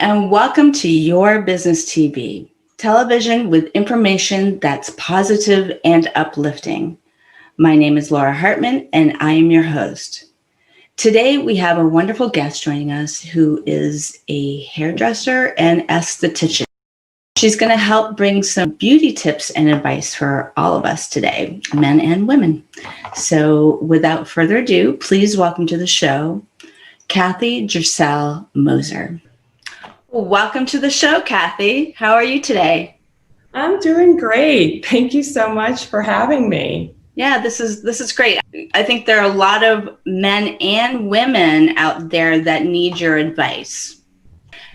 and welcome to Your Business TV, television with information that's positive and uplifting. My name is Laura Hartman, and I am your host. Today, we have a wonderful guest joining us who is a hairdresser and esthetician. She's going to help bring some beauty tips and advice for all of us today, men and women. So without further ado, please welcome to the show, Kathy Giselle Moser. Welcome to the show, Kathy. How are you today? I'm doing great. Thank you so much for having me. Yeah, this is great. I think there are a lot of men and women out there that need your advice.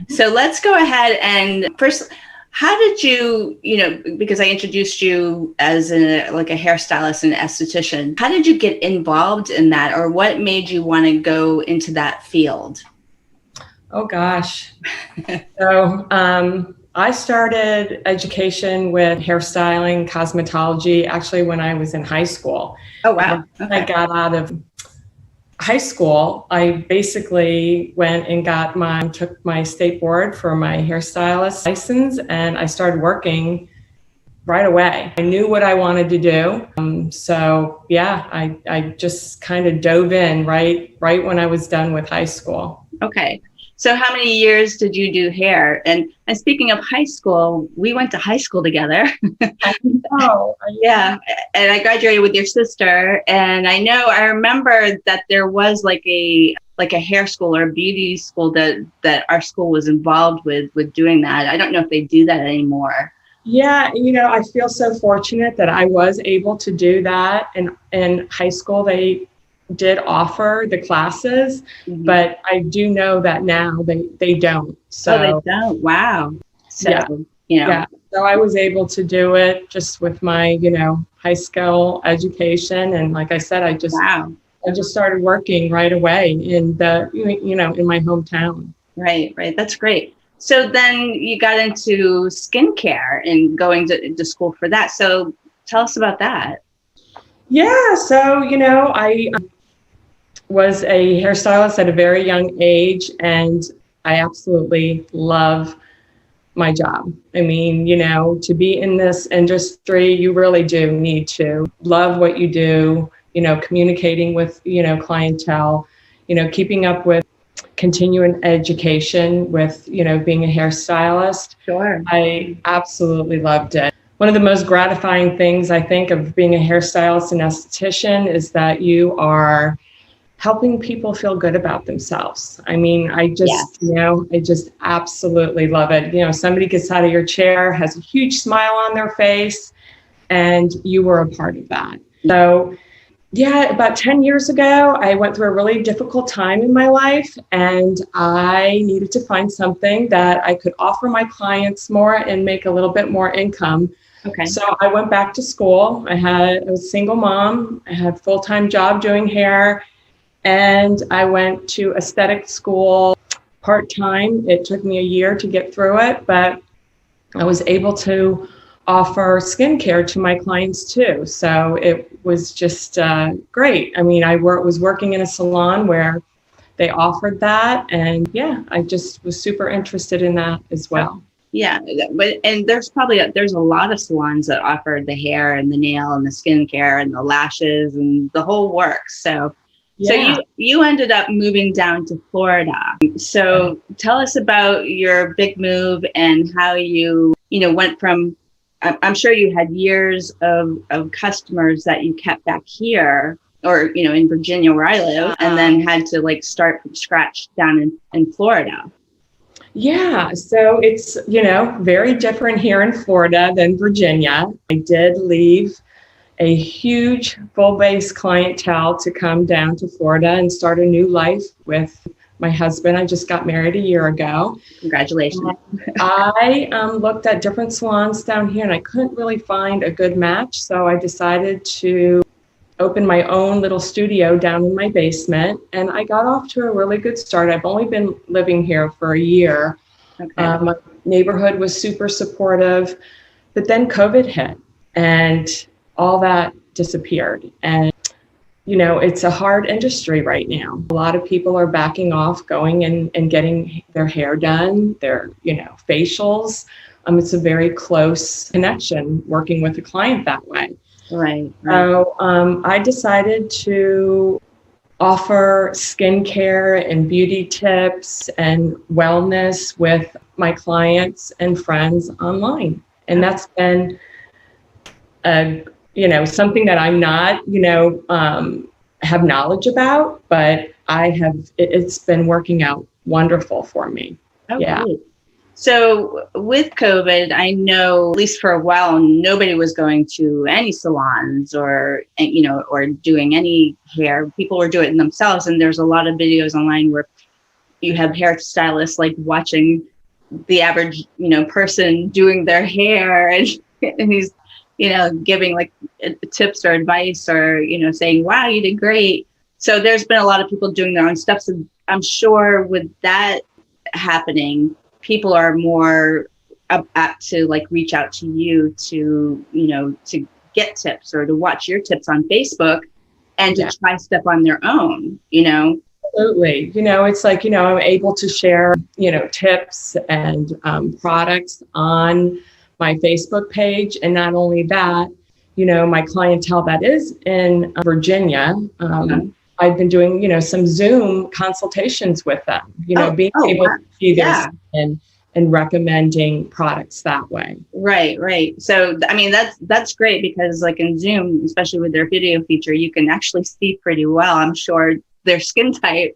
So let's go ahead and first, how did you, because I introduced you as a hairstylist and esthetician, how did you get involved in that, or what made you want to go into that field? Oh gosh. So I started education with hairstyling, cosmetology, actually when I was in high school. Oh, wow. Okay. I got out of high school. I basically went and took my state board for my hairstylist license, and I started working right away. I knew what I wanted to do. So yeah, I just kind of dove in right when I was done with high school. Okay. So how many years did you do hair? And speaking of high school, we went to high school together. Oh, yeah. And I graduated with your sister. And I remember that there was like a hair school or a beauty school that our school was involved with doing that. I don't know if they do that anymore. Yeah, I feel so fortunate that I was able to do that. And in high school, they did offer the classes, but I do know that now they don't. So they don't. Wow. So, yeah. So I was able to do it just with my, high school education. And like I said, I just started working right away in my hometown. Right. That's great. So then you got into skincare and going to school for that. So tell us about that. Yeah. So, I was a hairstylist at a very young age, and I absolutely love my job. I mean, to be in this industry, you really do need to love what you do, communicating with, clientele, keeping up with continuing education with, being a hairstylist. Sure. I absolutely loved it. One of the most gratifying things I think of being a hairstylist and esthetician is that you are helping people feel good about themselves. I mean, I just absolutely love it. Somebody gets out of your chair, has a huge smile on their face, and you were a part of that. So yeah, about 10 years ago, I went through a really difficult time in my life, and I needed to find something that I could offer my clients more and make a little bit more income. Okay. So I went back to school. I was a single mom. I had a full-time job doing hair. And I went to aesthetic school part-time. It took me a year to get through it, but I was able to offer skincare to my clients too. So it was just great. I mean, I was working in a salon where they offered that. And yeah, I just was super interested in that as well. Yeah, and there's a lot of salons that offer the hair and the nail and the skincare and the lashes and the whole works. So you ended up moving down to Florida. So tell us about your big move and how you went from, I'm sure you had years of customers that you kept back here or, in Virginia where I live, and then had to start from scratch down in Florida. Yeah, so it's, very different here in Florida than Virginia. I did leave a huge full-base clientele to come down to Florida and start a new life with my husband. I just got married a year ago. Congratulations. I looked at different salons down here and I couldn't really find a good match. So I decided to open my own little studio down in my basement, and I got off to a really good start. I've only been living here for a year. Okay. My neighborhood was super supportive, but then COVID hit and all that disappeared. And it's a hard industry right now. A lot of people are backing off, going and getting their hair done, their, facials. It's a very close connection working with a client that way. Right. So I decided to offer skincare and beauty tips and wellness with my clients and friends online. And that's been something that I'm not, have knowledge about, but it's been working out wonderful for me. Oh, yeah. Great. So with COVID, I know at least for a while, nobody was going to any salons or doing any hair. People were doing it themselves. And there's a lot of videos online where you have hairstylists like watching the average, person doing their hair and he's, giving like tips or advice or, saying, wow, you did great. So there's been a lot of people doing their own stuff. So I'm sure with that happening, people are more apt to like reach out to you to, to get tips or to watch your tips on Facebook and to try stuff on their own, Absolutely. It's like, I'm able to share, tips and products on my Facebook page. And not only that, my clientele that is in Virginia, I've been doing, some Zoom consultations with them, being able to see their skin and recommending products that way. Right. So, I mean, that's great because like in Zoom, especially with their video feature, you can actually see pretty well, I'm sure, their skin type,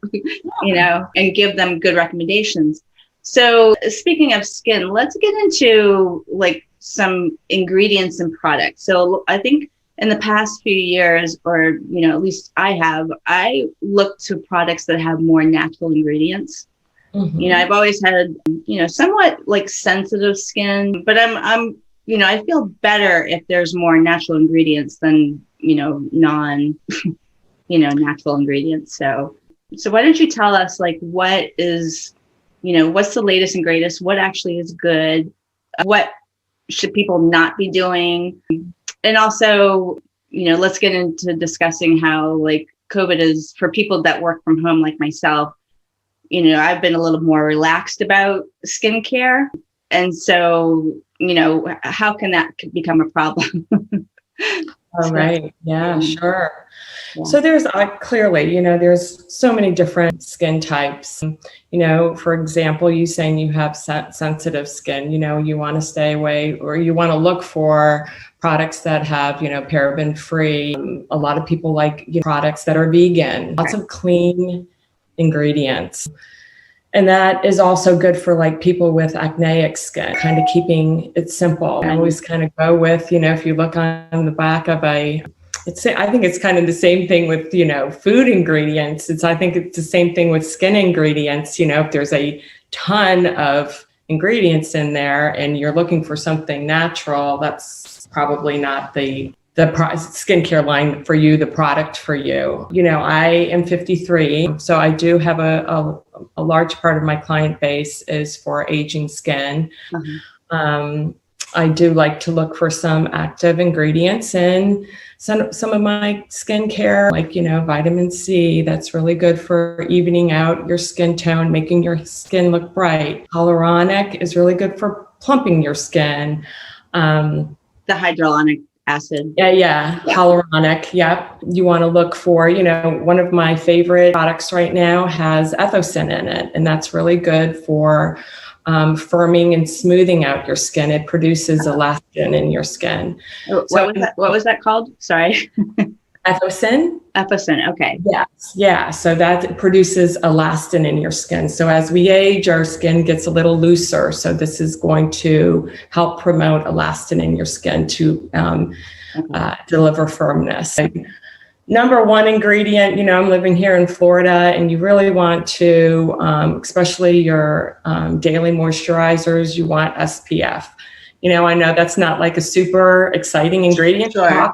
and give them good recommendations. So speaking of skin, let's get into like some ingredients and products. So I think in the past few years, or, at least I look to products that have more natural ingredients. Mm-hmm. I've always had, somewhat like sensitive skin, but I'm, I feel better if there's more natural ingredients than, non, natural ingredients. So why don't you tell us like what is, what's the latest and greatest? What actually is good? What should people not be doing? And also, let's get into discussing how like COVID is for people that work from home, like myself. I've been a little more relaxed about skincare. And so, how can that become a problem? All right. Yeah, sure. Yeah. So there's clearly, there's so many different skin types. For example, you saying you have sensitive skin, you want to stay away or you want to look for products that have, paraben free. A lot of people like products that are vegan, lots of clean ingredients. And that is also good for like people with acneic skin, kind of keeping it simple. I always kind of go with, if you look on the back of I think it's kind of the same thing with, food ingredients. I think it's the same thing with skin ingredients. If there's a ton of ingredients in there and you're looking for something natural, that's probably not the skincare line for you, the product for you. I am 53, so I do have a large part of my client base is for aging skin. Mm-hmm. I do like to look for some active ingredients in some of my skincare, like, vitamin C, that's really good for evening out your skin tone, making your skin look bright. Hyaluronic is really good for plumping your skin. The hyaluronic acid. Yeah. Hyaluronic. Yep. You want to look for, one of my favorite products right now has Ethocin in it, and that's really good for firming and smoothing out your skin. It produces elastin in your skin. What was that called? Sorry. Ethocin. Ethocin. Okay. Yes. Yeah. So that produces elastin in your skin. So as we age, our skin gets a little looser. So this is going to help promote elastin in your skin to deliver firmness. Number one ingredient, I'm living here in Florida, and you really want to, especially your daily moisturizers, you want SPF. I know that's not like a super exciting ingredient, sure,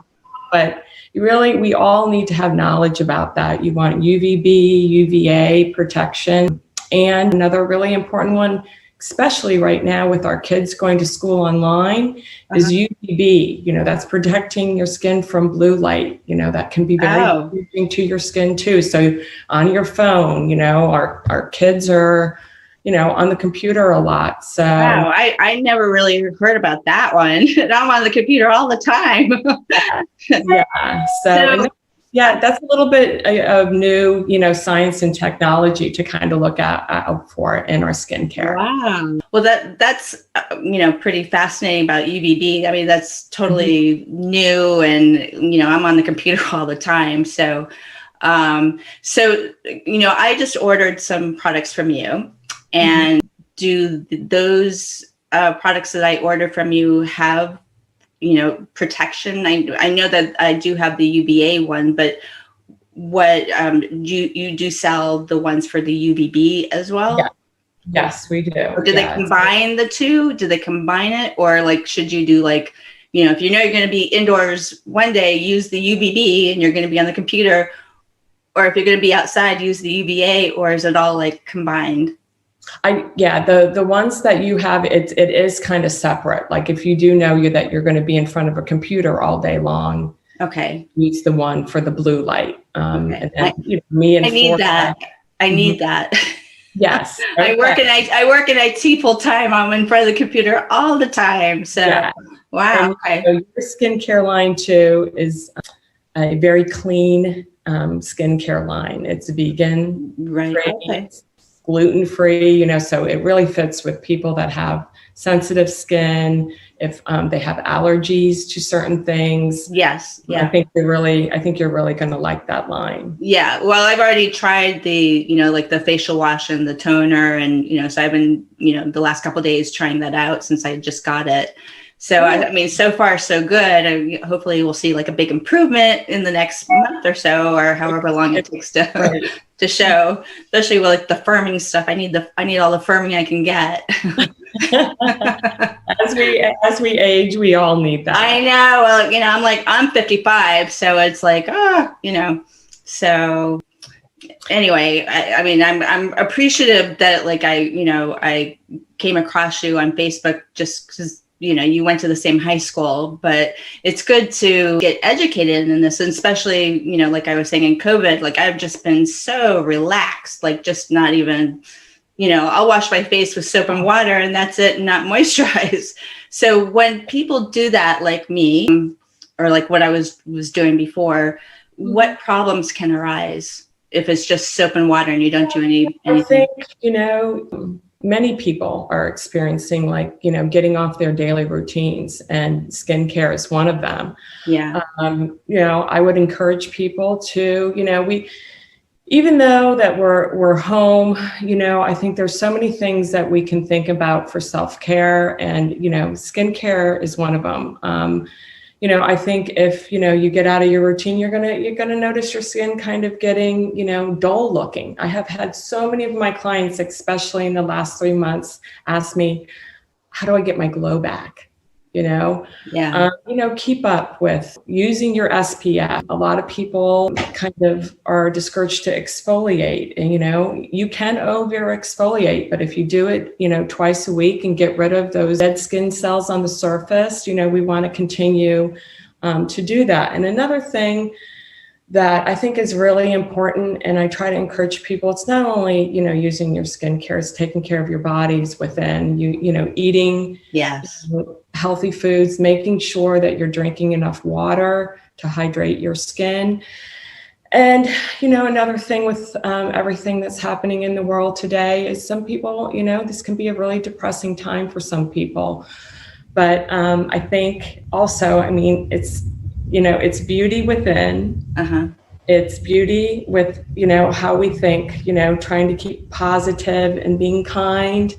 but we all need to have knowledge about that. You want UVB, UVA protection. And another really important one, especially right now with our kids going to school online, is UVB. That's protecting your skin from blue light. That can be very damaging to your skin too. So on your phone, our kids are, on the computer a lot. So wow, I never really heard about that one. I'm on the computer all the time. Yeah. So that's a little bit of new, science and technology to kind of look out for in our skincare. Wow. Well, that's pretty fascinating about UVB. I mean, that's totally new, and I'm on the computer all the time. So, I just ordered some products from you, and do those products that I order from you have protection? I know that I do have the UVA one, but what you do sell the ones for the UVB as well? Yeah. Yes, we do. Or do they combine the two? Do they combine it? Or should you do if you're going to be indoors one day, use the UVB and you're going to be on the computer, or if you're going to be outside, use the UVA, or is it all combined? The ones that you have, it is kind of separate. Like if you do know that you're going to be in front of a computer all day long, use the one for the blue light. And then, I need that. I need that. Yes. I work in IT full time. I'm in front of the computer all the time. So wow. And, so your skincare line too is a very clean skincare line. It's vegan, right? It's gluten-free, so it really fits with people that have sensitive skin, if they have allergies to certain things. Yes. Yeah. I think you're really going to like that line. Yeah. Well, I've already tried the, the facial wash and the toner, and, so I've been, the last couple of days trying that out since I just got it. So, I mean, so far so good. Hopefully we'll see a big improvement in the next month or so, or however long it takes to show, especially with the firming stuff. I need all the firming I can get. As we age, we all need that. I know. Well, I'm 55, so it's so anyway, I mean, I'm appreciative that I came across you on Facebook just because you went to the same high school, but it's good to get educated in this, and especially, like I was saying in COVID, I've just been so relaxed, just not even, I'll wash my face with soap and water and that's it, and not moisturize. So when people do that, like me, or what I was doing before, what problems can arise if it's just soap and water and you don't do anything? I think, many people are experiencing getting off their daily routines, and skincare is one of them. Yeah. I would encourage people to, even though that we're home, I think there's so many things that we can think about for self-care, and, skincare is one of them. I think if, you get out of your routine, you're going to notice your skin kind of getting, dull looking. I have had so many of my clients, especially in the last 3 months, ask me, how do I get my glow back? Keep up with using your SPF. A lot of people kind of are discouraged to exfoliate, and, you can over exfoliate, but if you do it, twice a week and get rid of those dead skin cells on the surface, we want to continue to do that. And another thing that I think is really important, and I try to encourage people, it's not only, using your skincare, it's taking care of your bodies within, eating healthy foods, making sure that you're drinking enough water to hydrate your skin. And, another thing with everything that's happening in the world today is some people, this can be a really depressing time for some people. But I think also, it's, it's beauty within. It's beauty with, how we think, trying to keep positive and being kind.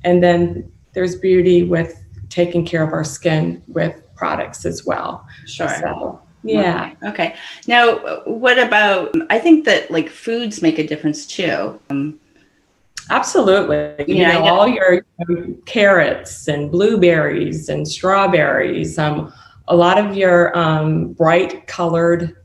And then there's beauty with taking care of our skin with products as well. Sure. So, yeah. Okay. Now, what about, I think that foods make a difference too. Absolutely. All your carrots and blueberries and strawberries, a lot of your bright colored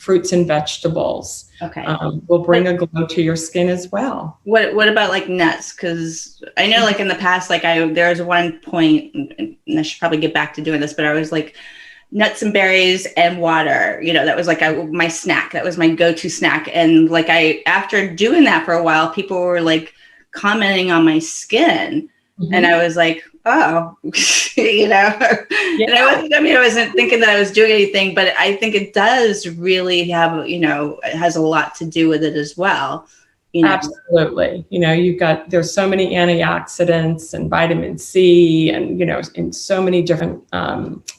fruits and vegetables. Okay. Will bring a glow to your skin as well. What about like nuts? Because I know like in the past, like there was one point, and I should probably get back to doing this, but I was like nuts and berries and water, that was like my snack. That was my go-to snack. And like after doing that for a while, people were like commenting on my skin. Mm-hmm. And I was like, oh, Yeah. And I wasn't thinking that I was doing anything, but I think it does really have, it has a lot to do with it as well. Absolutely. There's so many antioxidants and vitamin C and, in so many different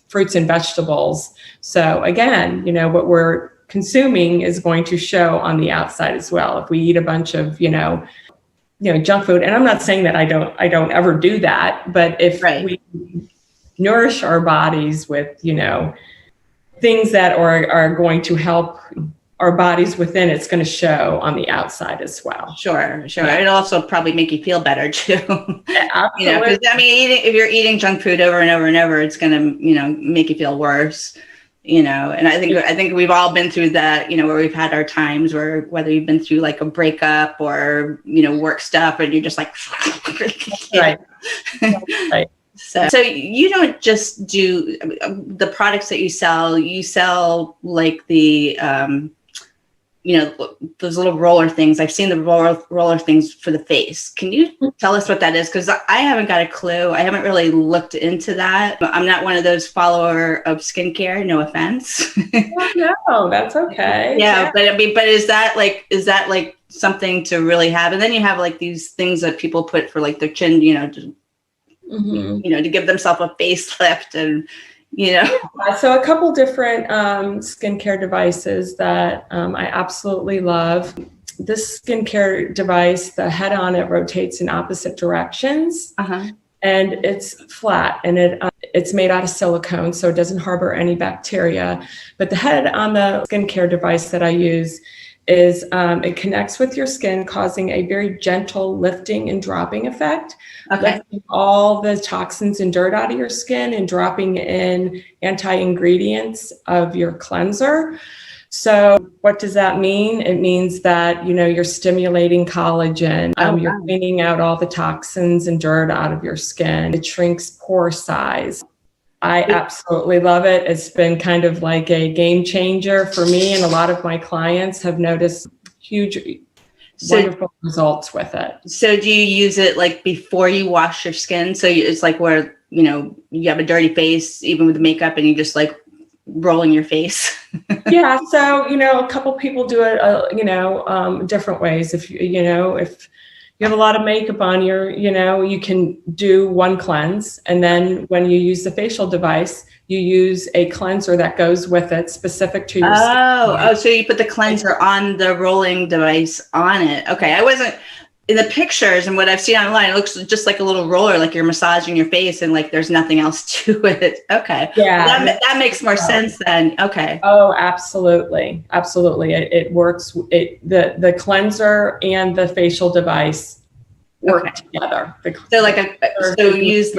fruits and vegetables. So again, what we're consuming is going to show on the outside as well. If we eat a bunch of, junk food, and I'm not saying that I don't ever do that, but if we nourish our bodies with, things that are going to help our bodies within, it's going to show on the outside as well. Sure. Yeah. It'll also probably make you feel better too. Absolutely. Because if you're eating junk food over and over and over, it's going to, make you feel worse. And I think we've all been through that, where we've had our times where whether you've been through like a breakup or, work stuff, and you're just like, right. So you don't just do the products that you sell like the, those little roller things. I've seen the roller things for the face. Can you tell us what that is? Because I haven't got a clue. I haven't really looked into that. I'm not one of those follower of skincare. No offense. Oh, no, that's okay. Yeah, but is that like something to really have? And then you have like these things that people put for like their chin, to give themselves a facelift and. So a couple different skincare devices that I absolutely love. This skincare device, the head on it rotates in opposite directions, and it's flat, and it's made out of silicone, so it doesn't harbor any bacteria. But the head on the skincare device that I use is it connects with your skin, causing a very gentle lifting and dropping effect, lifting all the toxins and dirt out of your skin and dropping in anti-ingredients of your cleanser. So what does that mean? It means that, you're stimulating collagen. You're cleaning out all the toxins and dirt out of your skin. It shrinks pore size. I absolutely love it. It's been kind of like a game changer for me, and a lot of my clients have noticed huge, wonderful results with it. So do you use it like before you wash your skin? So it's like where, you have a dirty face, even with the makeup, and you just like rolling your face. Yeah. So, a couple people do it, different ways. If you have a lot of makeup on you can do one cleanse. And then when you use the facial device, you use a cleanser that goes with it specific to your skin. Oh, so you put the cleanser on the rolling device on it. Okay. I wasn't in the pictures, and what I've seen online, it looks just like a little roller, like you're massaging your face and like there's nothing else to it. Okay. Yeah. That makes more sense then. Okay. Oh, absolutely. Absolutely. It works. The cleanser and the facial device work together. So use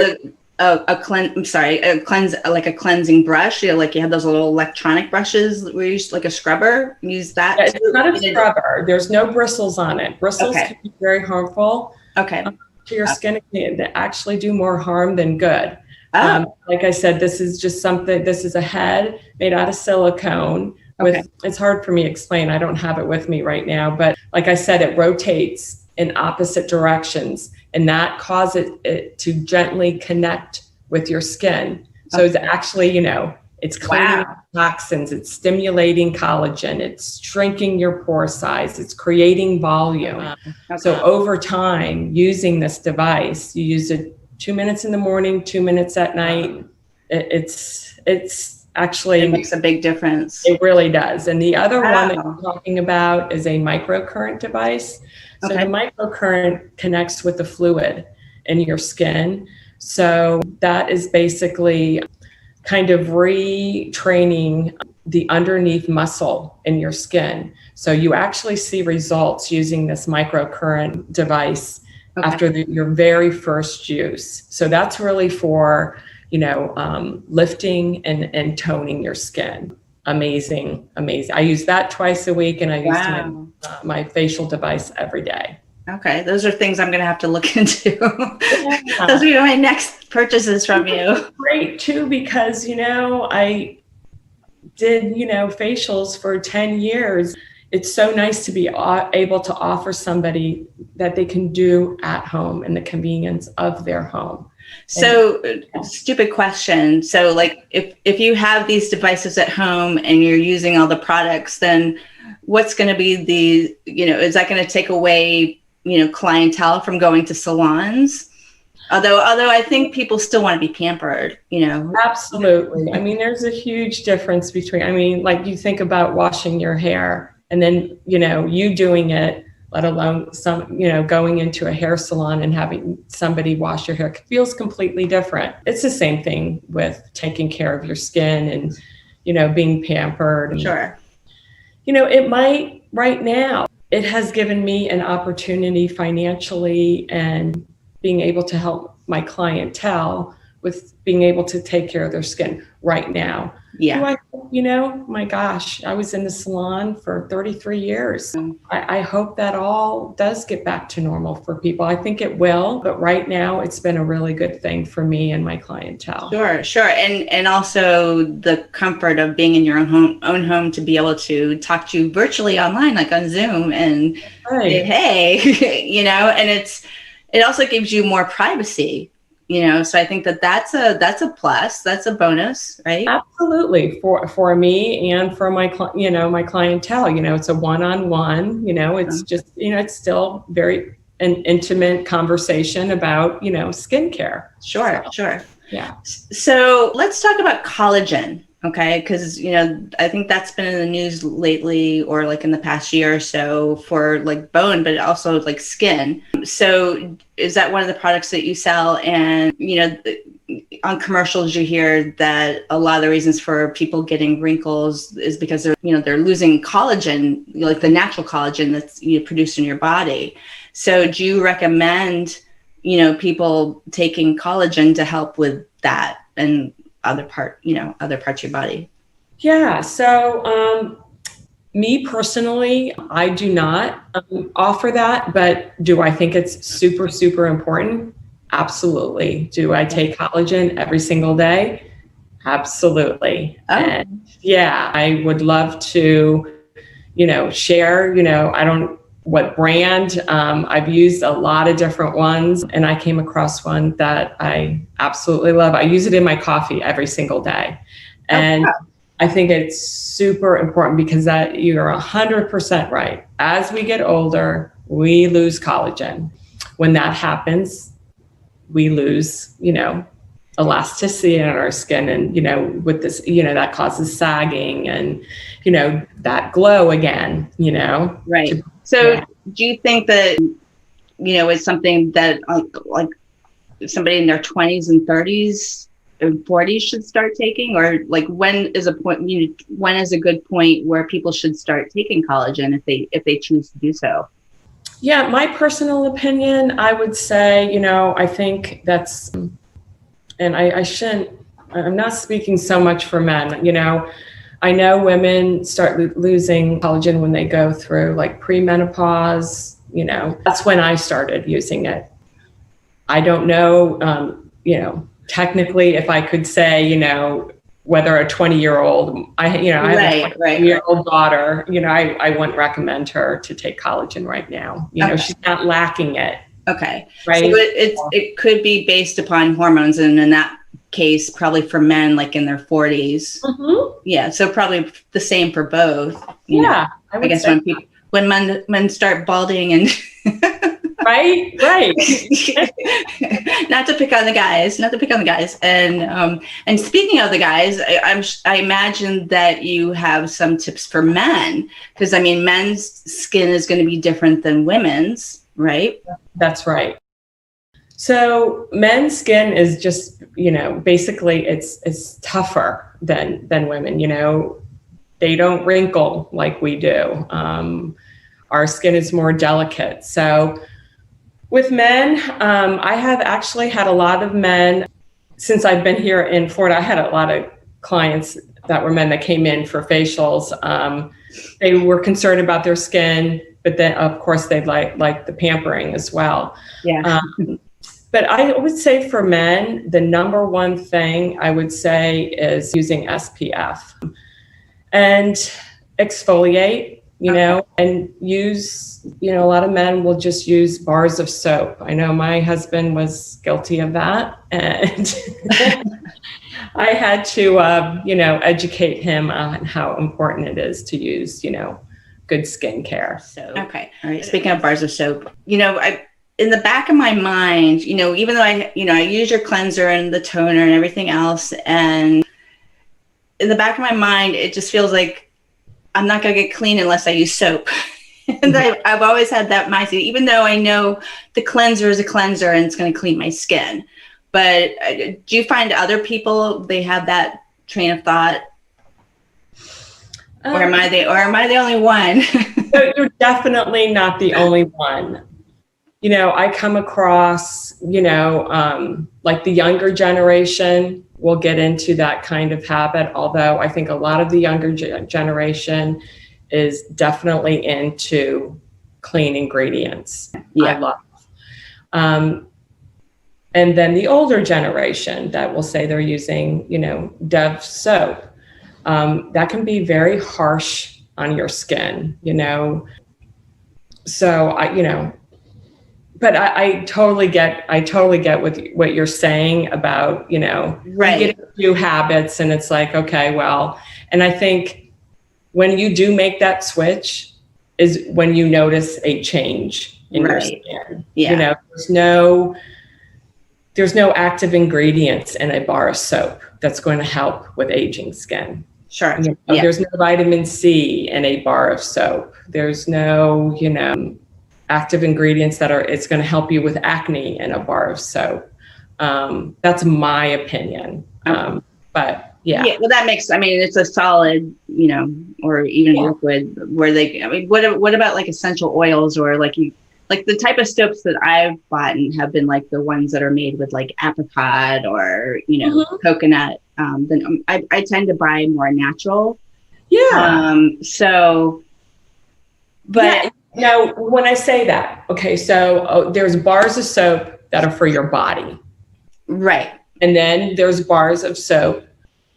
a cleansing brush. Like you have those little electronic brushes where you use like a scrubber. Use that. Yeah, it's not a scrubber. There's no bristles on it. Bristles can be very harmful. To your skin. It can actually do more harm than good. Like I said, this is just something. This is a head made out of silicone. It's hard for me to explain. I don't have it with me right now, but like I said, it rotates in opposite directions, and that causes it to gently connect with your skin. So it's actually, it's cleaning toxins, it's stimulating collagen, it's shrinking your pore size, it's creating volume. So over time, using this device, you use it 2 minutes in the morning, 2 minutes at night. It's actually, it makes a big difference. It really does. And the other one that I'm talking about is a microcurrent device. So the microcurrent connects with the fluid in your skin. So that is basically kind of retraining the underneath muscle in your skin. So you actually see results using this microcurrent device after your very first use. So that's really for, lifting and toning your skin. amazing, amazing. I use that twice a week, and I use Wow. my facial device every day. Okay, those are things I'm going to have to look into. Yeah. Those will be my next purchases from you. Great too, because I did facials for 10 years. It's so nice to be able to offer somebody that they can do at home in the convenience of their home. So, stupid question. So, like, if you have these devices at home and you're using all the products, then what's going to be is that going to take away, clientele from going to salons? Although I think people still want to be pampered, Absolutely. I mean, there's a huge difference between, like you think about washing your hair and then, you doing it, let alone going into a hair salon and having somebody wash your hair. It feels completely different. It's the same thing with taking care of your skin and, being pampered. And, sure. It might right now, it has given me an opportunity financially and being able to help my clientele with being able to take care of their skin right now. Yeah. My gosh, I was in the salon for 33 years. I hope that all does get back to normal for people. I think it will, but right now it's been a really good thing for me and my clientele. Sure. And also the comfort of being in your own home to be able to talk to you virtually online, like on Zoom, and say, hey, and it also gives you more privacy. So I think that's a plus, that's a bonus, right? Absolutely, for me and for my my clientele. It's a one-on-one. It's just it's still very an intimate conversation about skincare. Sure. Yeah. So let's talk about collagen, okay? Because I think that's been in the news lately, or like in the past year or so, for like bone, but also like skin. So is that one of the products that you sell? And on commercials you hear that a lot of the reasons for people getting wrinkles is because they're losing collagen, like the natural collagen that's produced in your body. So do you recommend people taking collagen to help with that and other parts of your body? Yeah. So me personally, I do not offer that, but do I think it's super, super important? Absolutely. Do I take collagen every single day? Absolutely. Oh. And yeah, I would love to, share, what brand. I've used a lot of different ones, and I came across one that I absolutely love. I use it in my coffee every single day. And I think it's super important because that you're 100% right. As we get older, we lose collagen. When that happens, we lose, elasticity in our skin, and with this, that causes sagging and that glow again, right. So do you think that it's something that like somebody in their 20s and 30s and 40s should start taking, or like when is a good point where people should start taking collagen if they choose to do so? Yeah, my personal opinion, I would say, I think that's, and I'm not speaking so much for men, I know women start losing collagen when they go through like premenopause, that's when I started using it. I don't know, technically if I could say, whether a 20-year-old, I have a 20-year-old daughter, I wouldn't recommend her to take collagen right now. She's not lacking it. Okay. Right. So it could be based upon hormones, and in that case, probably for men like in their 40s. Mm-hmm. Yeah. So probably the same for both. I guess when men start balding and right. not to pick on the guys. And speaking of the guys, I imagine that you have some tips for men, because men's skin is going to be different than women's, right? That's right. So men's skin is just, basically it's tougher than women. They don't wrinkle like we do. Our skin is more delicate. So with men, I have actually had a lot of men since I've been here in Florida. I had a lot of clients that were men that came in for facials. They were concerned about their skin, but then of course they like the pampering as well. Yeah. But I would say for men, the number one thing I would say is using SPF and exfoliate, and use, a lot of men will just use bars of soap. I know my husband was guilty of that, and I had to, educate him on how important it is to use, good skincare. So, okay. All right. Speaking of bars of soap, in the back of my mind, even though I use your cleanser and the toner and everything else, and in the back of my mind, it just feels like I'm not going to get clean unless I use soap. And I've always had that mindset, even though I know the cleanser is a cleanser and it's going to clean my skin. But do you find other people, they have that train of thought? Or am I the only one? You're definitely not the only one. I come across, like the younger generation will get into that kind of habit. Although I think a lot of the younger generation is definitely into clean ingredients. Yeah. I love. And then the older generation that will say they're using, Dove soap. That can be very harsh on your skin, So but I totally get with what you're saying about, right. You get a few habits and it's like, okay, well, and I think when you do make that switch is when you notice a change in your skin. Yeah. There's no active ingredients in a bar of soap that's going to help with aging skin. Sure. There's no vitamin C in a bar of soap. There's no, active ingredients it's going to help you with acne in a bar of soap. That's my opinion. But yeah. Well, that makes, it's a solid, or even liquid where what about like essential oils or like the type of soaps that I've bought and have been like the ones that are made with like apricot or, coconut. Then I tend to buy more natural. Yeah. But now when I say that, okay, so there's bars of soap that are for your body. Right. And then there's bars of soap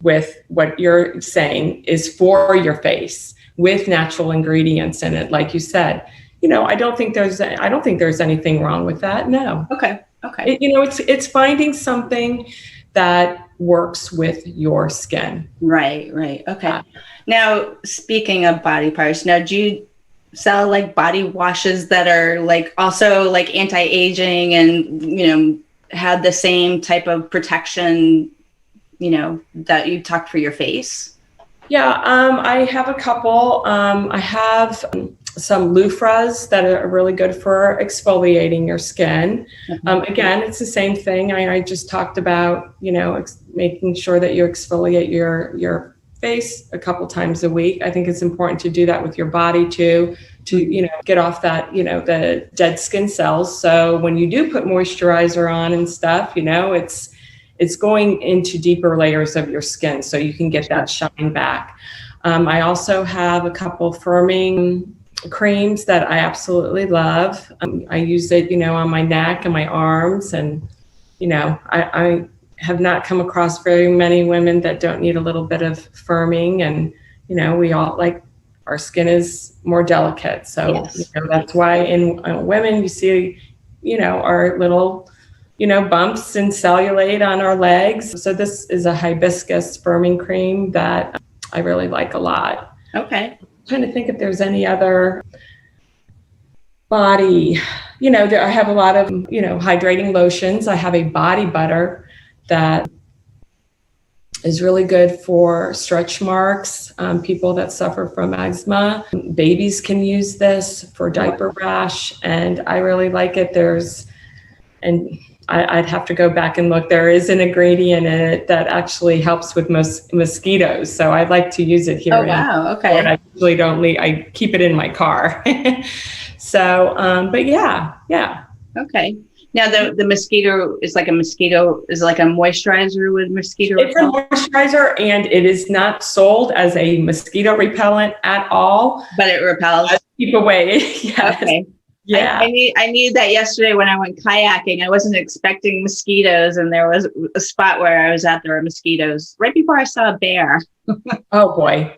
with what you're saying is for your face with natural ingredients in it. Like you said, I don't think there's anything wrong with that. No. Okay. It's finding something that works with your skin. Right. Okay. Now, speaking of body parts, do you sell like body washes that are like also like anti-aging and, have the same type of protection, that you talk for your face? Yeah. I have a couple. I have some loofahs that are really good for exfoliating your skin. Again, it's the same thing. I just talked about, making sure that you exfoliate your face a couple times a week. I think it's important to do that with your body too, to, get off that, the dead skin cells. So when you do put moisturizer on and stuff, it's going into deeper layers of your skin so you can get that shine back. I also have a couple firming creams that I absolutely love. I use it, on my neck and my arms, and, I have not come across very many women that don't need a little bit of firming, and, we all our skin is more delicate. So, yes. That's why in women you see, our little, bumps and cellulite on our legs. So this is a hibiscus firming cream that I really like a lot. Okay. I'm trying to think if there's any other body, I have a lot of, hydrating lotions. I have a body butter that is really good for stretch marks, people that suffer from eczema. Babies can use this for diaper rash, and I really like it. I'd have to go back and look. There is an ingredient in it that actually helps with mosquitoes. So I like to use it here. Oh, wow. Okay. I usually don't I keep it in my car. So, but yeah. Okay. Now the mosquito is like a moisturizer with mosquito It's a moisturizer, and it is not sold as a mosquito repellent at all. but it repels. Keep away. Yes. Okay. Yeah. I needed that yesterday when I went kayaking. I wasn't expecting mosquitoes, and there was a spot where I was at, there were mosquitoes right before I saw a bear. Oh boy.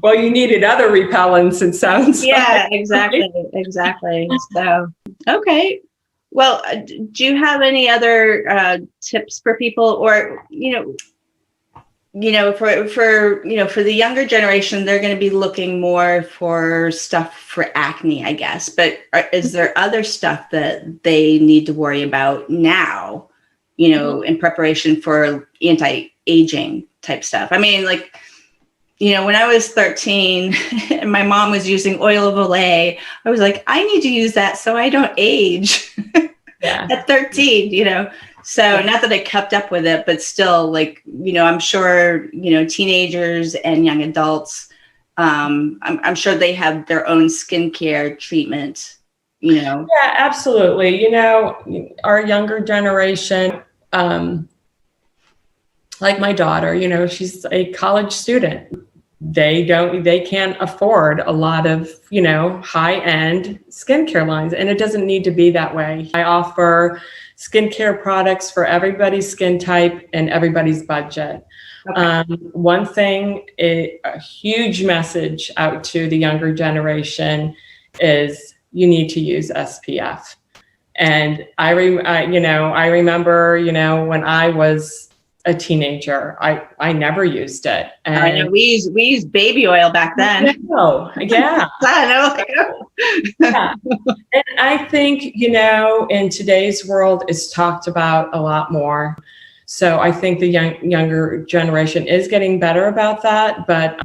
Well, you needed other repellents, it sounds Yeah, like. exactly. So, okay. Well, do you have any other tips for people, or for the younger generation, they're going to be looking more for stuff for acne, I guess. But is there other stuff that they need to worry about now, in preparation for anti-aging type stuff? I mean, like, when I was 13 and my mom was using oil of Olay, I was like, I need to use that so I don't age. Yeah. At 13, So not that I kept up with it, but still, like, I'm sure, teenagers and young adults, I'm sure they have their own skincare treatment, Yeah, absolutely. Our younger generation, like my daughter, she's a college student. They can't afford a lot of, high-end skincare lines, and it doesn't need to be that way. I offer skincare products for everybody's skin type and everybody's budget. Okay. One thing, a huge message out to the younger generation is you need to use SPF. And I remember, when I was a teenager, I never used it. And I know we used baby oil back then. Oh, yeah. Yeah. And I think, in today's world, it's talked about a lot more. So I think the younger generation is getting better about that, but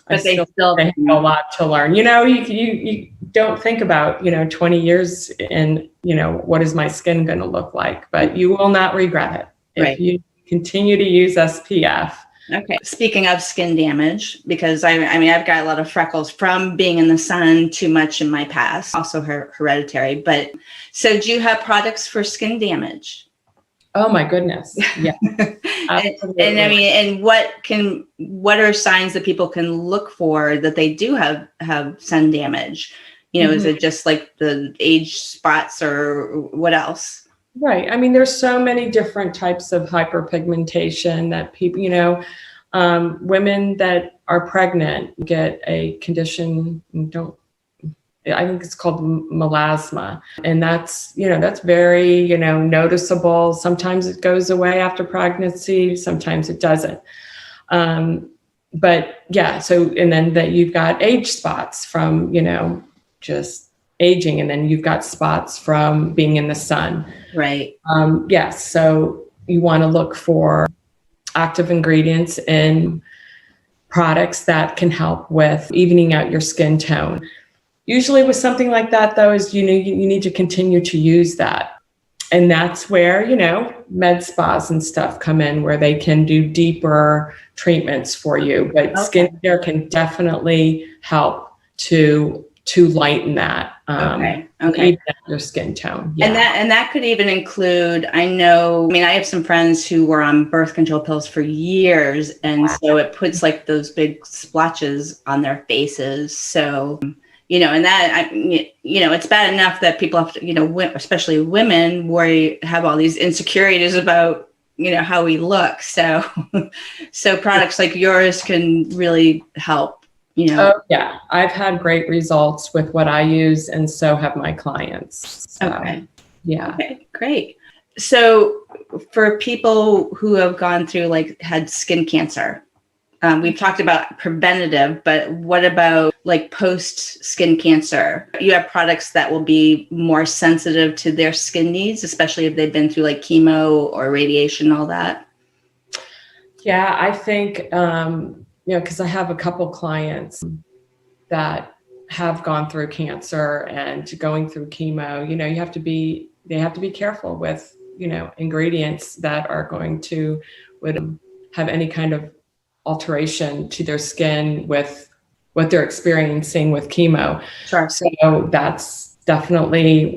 they still have a lot to learn. You don't think about, 20 years and, what is my skin going to look like, but you will not regret it if you continue to use SPF. Okay. Speaking of skin damage, because I've got a lot of freckles from being in the sun too much in my past, also hereditary. But so do you have products for skin damage? Oh my goodness. Yeah. and what are signs that people can look for that they do have sun damage? Is it just like the age spots or what else? Right. There's so many different types of hyperpigmentation that people, women that are pregnant get a condition, I think it's called melasma. And that's very, noticeable. Sometimes it goes away after pregnancy, sometimes it doesn't. But yeah, and then that you've got age spots from, just aging, and then you've got spots from being in the sun. Right. Yes. So you want to look for active ingredients in products that can help with evening out your skin tone. Usually with something like that, though, is you need to continue to use that. And that's where, med spas and stuff come in, where they can do deeper treatments for you. But skincare can definitely help to lighten that. Even your skin tone. Yeah. And that could even include, I have some friends who were on birth control pills for years, and so it puts like those big splotches on their faces. So, and that, it's bad enough that people have to, especially women, have all these insecurities about, how we look. So products like yours can really help. Oh, yeah. I've had great results with what I use, and so have my clients. So, okay. Yeah. Okay, great. So for people who have gone through, had skin cancer, we've talked about preventative, but what about post skin cancer? You have products that will be more sensitive to their skin needs, especially if they've been through chemo or radiation, all that? Yeah, I think, because I have a couple clients that have gone through cancer and going through chemo, they have to be careful with, ingredients that are going to would have any kind of alteration to their skin with what they're experiencing with chemo. Sure. So that's definitely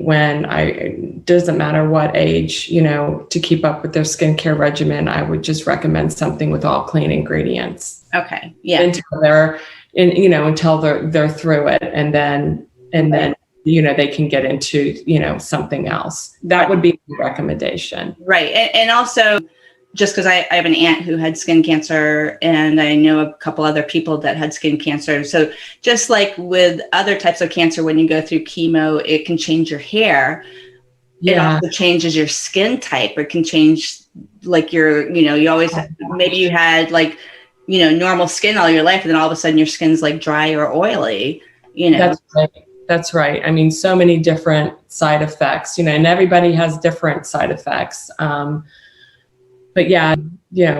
doesn't matter what age, to keep up with their skincare regimen, I would just recommend something with all clean ingredients. Okay. Yeah. Until they're through it, and then they can get into, something else. That would be the recommendation. Right. And also, just because I have an aunt who had skin cancer, and I know a couple other people that had skin cancer. So just like with other types of cancer, when you go through chemo, it can change your hair. Yeah. It also changes your skin type. It can change like you always, maybe you had like, normal skin all your life, and then all of a sudden your skin's like dry or oily, That's right. I mean, so many different side effects, and everybody has different side effects. But yeah,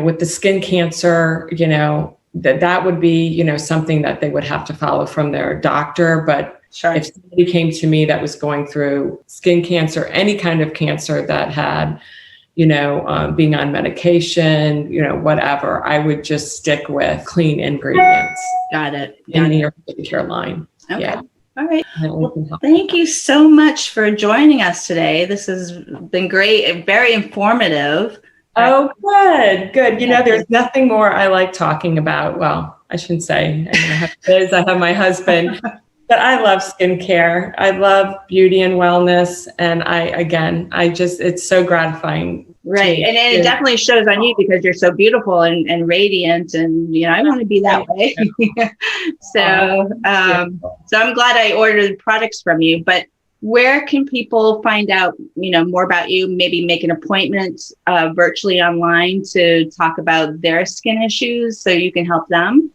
with the skin cancer, that would be, something that they would have to follow from their doctor. But sure, if somebody came to me that was going through skin cancer, any kind of cancer that had, being on medication, whatever, I would just stick with clean ingredients. Got it. In your skincare line. Okay. Yeah. All right. Well, thank you so much for joining us today. This has been great and very informative. Oh, good. There's nothing more I like talking about. Well, I shouldn't say. I have kids, I have my husband, but I love skincare. I love beauty and wellness. And it's so gratifying. Right. And it definitely shows on you, because you're so beautiful and radiant, and, I want to be that way. So I'm glad I ordered products from you. But where can people find out, more about you, maybe make an appointment virtually online to talk about their skin issues so you can help them?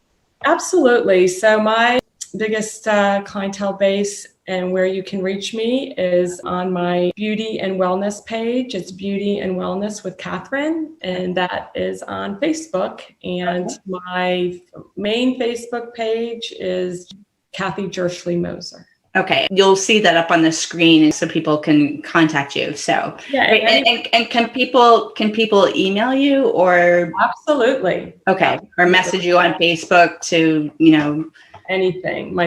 Absolutely. So my biggest clientele base and where you can reach me is on my beauty and wellness page. It's Beauty and Wellness with Catherine, and that is on Facebook. And my main Facebook page is Kathy Jerschley Moser. Okay, you'll see that up on the screen, so people can contact you. So yeah, and can people email you or? Absolutely. Okay, or message you on Facebook to anything.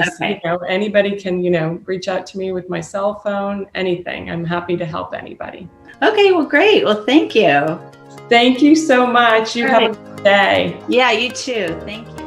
Anybody can reach out to me with my cell phone. Anything. I'm happy to help anybody. Okay, well, great. Well, thank you. Thank you so much. You have a good day. Yeah, you too. Thank you.